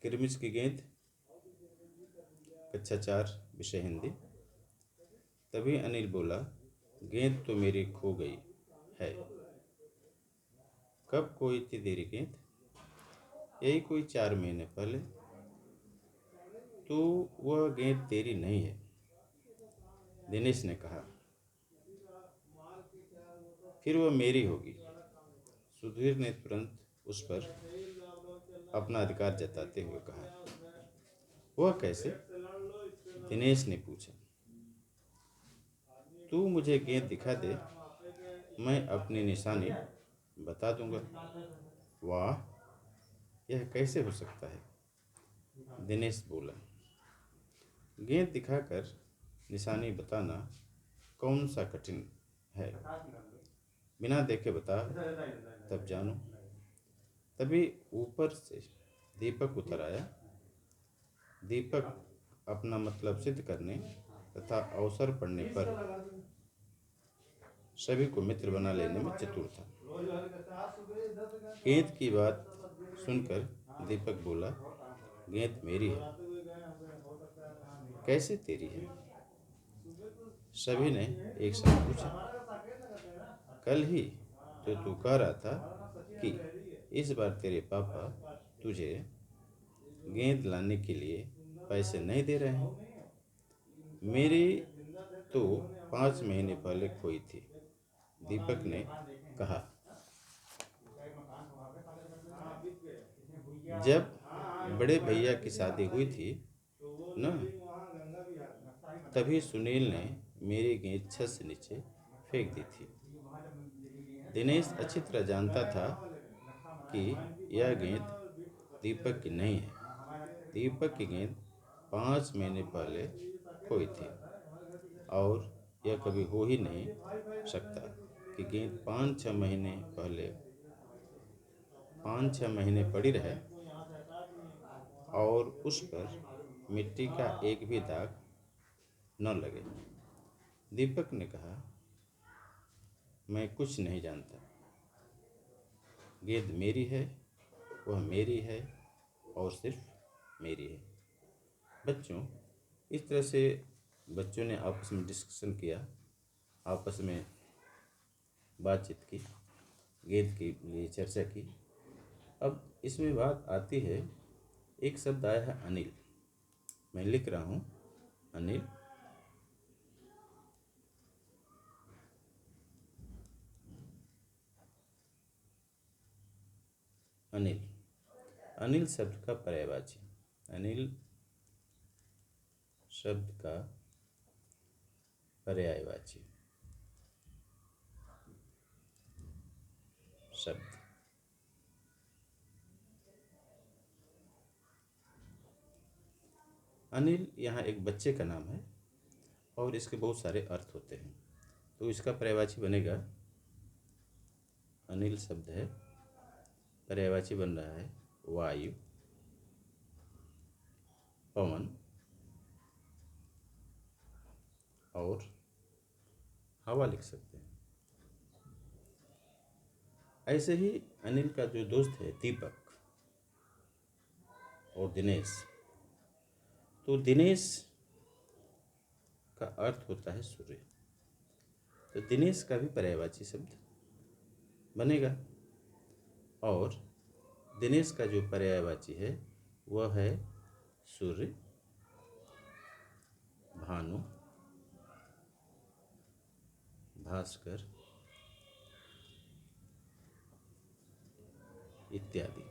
किरमिच की गेंद, कक्षा 4, विषय हिंदी। तभी अनिल बोला, गेंद तो मेरी खो गई है। कब खोई थी तेरी गेंद? यही कोई 4 महीने पहले। तो वह गेंद तेरी नहीं है, दिनेश ने कहा। फिर वह मेरी होगी। सुधीर ने तुरंत उस पर अपना अधिकार जताते हुए कहा। वह कैसे? दिनेश ने पूछा। तू मुझे गेंद दिखा दे, मैं अपनी निशानी बता दूंगा। वाह, यह कैसे हो सकता है? दिनेश बोला। गेंद दिखाकर निशानी बताना कौन सा कठिन है? बिना देखे बता, तब जानो। तभी ऊपर से दीपक उतर आया। दीपक अपना मतलब सिद्ध करने तथा अवसर पड़ने पर सभी को मित्र बना लेने में चतुर था। गेंद की बात सुनकर दीपक बोला, गेंद मेरी है। कैसे तेरी है? सभी ने एक साथ पूछा। कल ही तो तू कह रहा था कि इस बार तेरे पापा तुझे गेंद लाने के लिए पैसे नहीं दे रहे हैं। मेरी तो 5 महीने पहले खोई थी, दीपक ने कहा। जब बड़े भैया की शादी हुई थी न, तभी सुनील ने मेरी गेंद छत से नीचे फेंक दी थी। दिनेश अच्छी तरह जानता था कि यह गेंद दीपक की नहीं है। दीपक की गेंद 5 महीने पहले खोई थी और यह कभी हो ही नहीं सकता कि गेंद 5-6 महीने पड़ी रहे और उस पर मिट्टी का एक भी दाग न लगे। दीपक ने कहा, मैं कुछ नहीं जानता। गेंद मेरी है, वह मेरी है और सिर्फ मेरी है। बच्चों, इस तरह से बच्चों ने आपस में डिस्कशन किया, आपस में बातचीत की, गेंद के लिए चर्चा की। अब इसमें बात आती है, एक शब्द आया है अनिल। मैं लिख रहा हूँ अनिल। अनिल, अनिल शब्द का पर्यायवाची। अनिल शब्द का पर्यायवाची शब्द। अनिल यहाँ एक बच्चे का नाम है और इसके बहुत सारे अर्थ होते हैं। तो इसका पर्यायवाची बनेगा, अनिल शब्द है, पर्यायवाची बन रहा है वायु, पवन और हवा लिख सकते हैं। ऐसे ही अनिल का जो दोस्त है दीपक और दिनेश, तो दिनेश का अर्थ होता है सूर्य। तो दिनेश का भी पर्यायवाची शब्द बनेगा और दिनेश का जो पर्यायवाची है वह है सूर्य, भानु, भास्कर इत्यादि।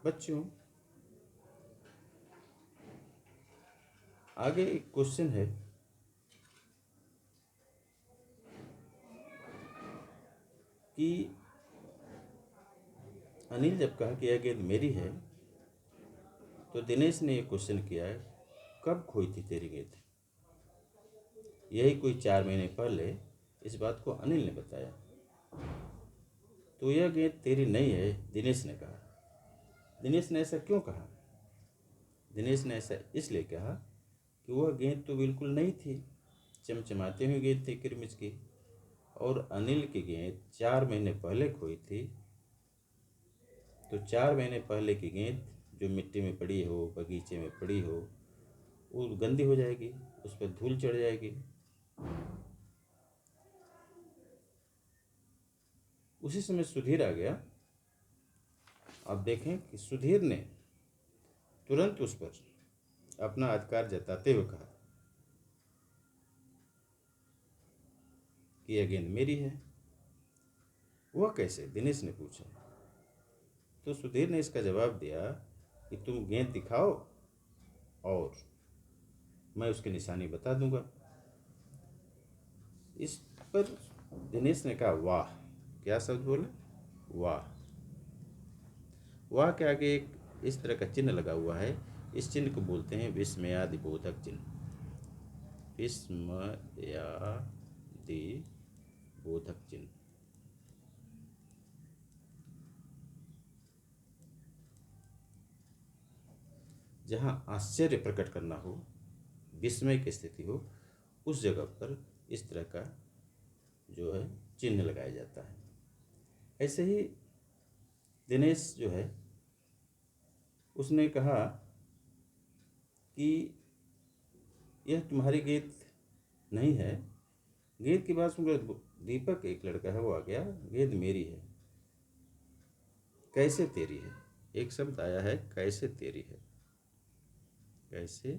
बच्चों, आगे एक क्वेश्चन है कि अनिल जब कहा कि यह गेंद मेरी है, तो दिनेश ने एक क्वेश्चन किया है, कब खोई थी तेरी गेंद? यही कोई 4 महीने पहले इस बात को अनिल ने बताया। तो यह गेंद तेरी नहीं है, दिनेश ने कहा। दिनेश ने ऐसा क्यों कहा? दिनेश ने ऐसा इसलिए कहा कि वह गेंद तो बिल्कुल नहीं थी, चमचमाती हुई गेंद थी किरमिच की। और अनिल की गेंद 4 महीने पहले खोई थी, तो 4 महीने पहले की गेंद जो मिट्टी में पड़ी हो, बगीचे में पड़ी हो, वो गंदी हो जाएगी, उस पर धूल चढ़ जाएगी। उसी समय सुधीर आ गया। आप देखें कि सुधीर ने तुरंत उस पर अपना अधिकार जताते हुए कहा कि यह गेंद मेरी है। वह कैसे? दिनेश ने पूछा। तो सुधीर ने इसका जवाब दिया कि तुम गेंद दिखाओ और मैं उसकी निशानी बता दूंगा। इस पर दिनेश ने कहा वाह। क्या शब्द बोले? वाह। वाह के आगे एक इस तरह का चिन्ह लगा हुआ है। इस चिन्ह को बोलते हैं विस्मयादि बोधक चिन्ह। विस्मयादि बोधक चिन्ह। जहाँ आश्चर्य प्रकट करना हो, विस्मय की स्थिति हो, उस जगह पर इस तरह का जो है चिन्ह लगाया जाता है। ऐसे ही दिनेश जो है उसने कहा कि यह तुम्हारी गेंद नहीं है। गेंद की बात सुनकर दीपक, एक लड़का है, वो आ गया। गेंद मेरी है। कैसे तेरी है? एक शब्द आया है, कैसे तेरी है। कैसे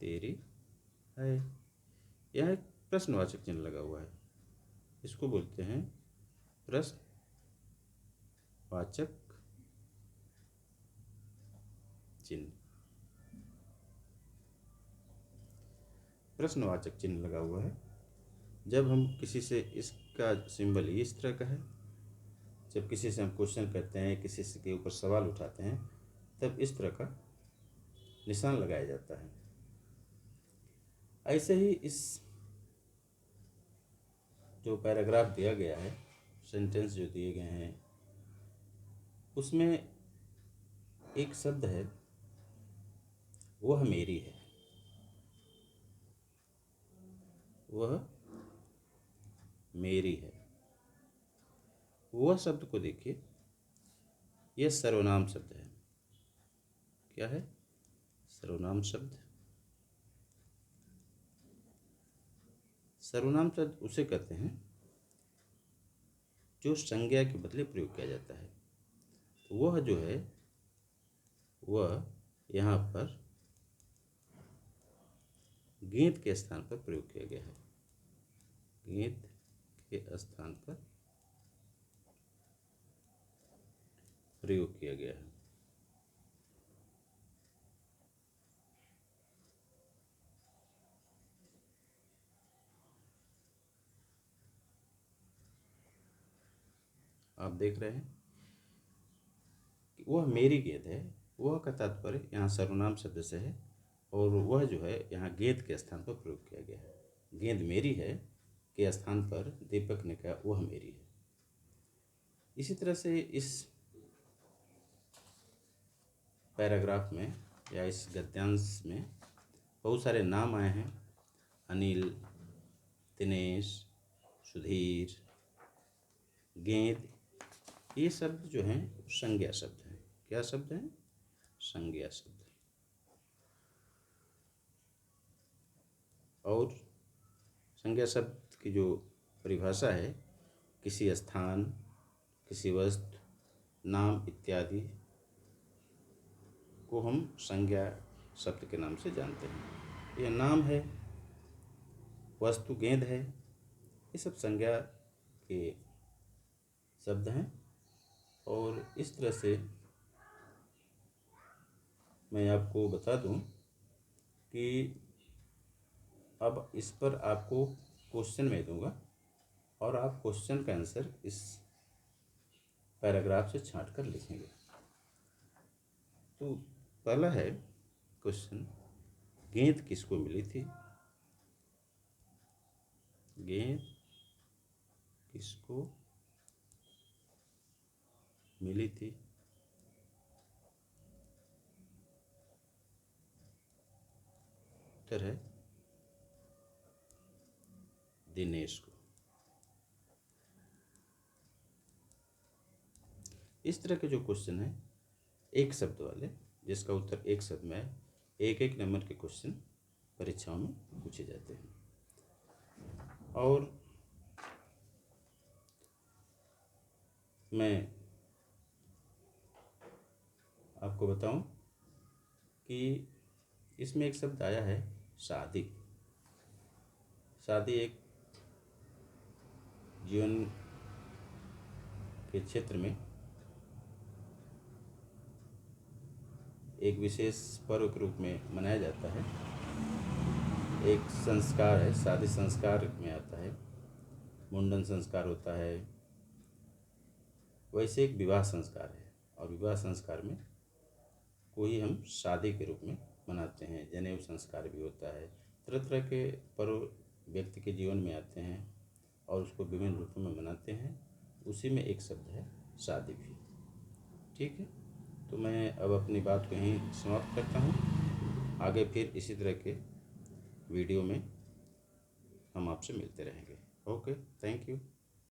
तेरी है। यह एक प्रश्नवाचक चिन्ह लगा हुआ है। इसको बोलते हैं प्रश्नवाचक चिन्ह। प्रश्नवाचक चिन्ह लगा हुआ है। जब हम किसी से, इसका सिंबल इस तरह का है, जब किसी से हम क्वेश्चन करते हैं, किसी से के ऊपर सवाल उठाते हैं, तब इस तरह का निशान लगाया जाता है। ऐसे ही इस जो पैराग्राफ दिया गया है, सेंटेंस जो दिए गए हैं, उसमें एक शब्द है, वह मेरी है। वह मेरी है। वह शब्द को देखिए, यह सर्वनाम शब्द है। क्या है? सर्वनाम शब्द। सर्वनाम शब्द उसे कहते हैं जो संज्ञा के बदले प्रयोग किया जाता है। तो वह जो है, वह यहाँ पर गेंद के स्थान पर प्रयोग किया गया है। गेंद के स्थान पर प्रयोग किया गया है। आप देख रहे हैं कि वह मेरी गेंद है। वह का तात्पर्य यहाँ सर्वनाम शब्द से है, और वह जो है यहाँ गेंद के स्थान पर प्रयोग किया गया है। गेंद मेरी है के स्थान पर दीपक ने कहा वह मेरी है। इसी तरह से इस पैराग्राफ में या इस गद्यांश में बहुत सारे नाम आए हैं। अनिल, दिनेश, सुधीर, गेंद, ये शब्द जो हैं संज्ञा शब्द हैं। क्या शब्द हैं? संज्ञा शब्द। और संज्ञा शब्द की जो परिभाषा है, किसी स्थान, किसी वस्तु, नाम इत्यादि को हम संज्ञा शब्द के नाम से जानते हैं। यह नाम है, वस्तु गेंद है, ये सब संज्ञा के शब्द हैं। और इस तरह से मैं आपको बता दूं कि अब इस पर आपको क्वेश्चन मैं दूंगा, और आप क्वेश्चन का आंसर इस पैराग्राफ से छांट कर लिखेंगे। तो पहला है क्वेश्चन, गेंद किसको मिली थी? गेंद किसको मिली थी? उत्तर है दिनेश को। इस तरह के जो क्वेश्चन हैं एक शब्द वाले, जिसका उत्तर एक शब्द में है, एक एक नंबर के क्वेश्चन परीक्षाओं में पूछे जाते हैं। और मैं आपको बताऊं कि इसमें एक शब्द आया है शादी। शादी एक जीवन के क्षेत्र में एक विशेष पर्व के रूप में मनाया जाता है। एक संस्कार है, शादी संस्कार में आता है, मुंडन संस्कार होता है, वैसे एक विवाह संस्कार है। और विवाह संस्कार में कोई हम शादी के रूप में मनाते हैं। जनेऊ संस्कार भी होता है। तरह तरह के पर्व व्यक्ति के जीवन में आते हैं और उसको विभिन्न रूपों में मनाते हैं। उसी में एक शब्द है शादी भी। ठीक है, तो मैं अब अपनी बात को यहीं समाप्त करता हूँ। आगे फिर इसी तरह के वीडियो में हम आपसे मिलते रहेंगे। Okay, thank you.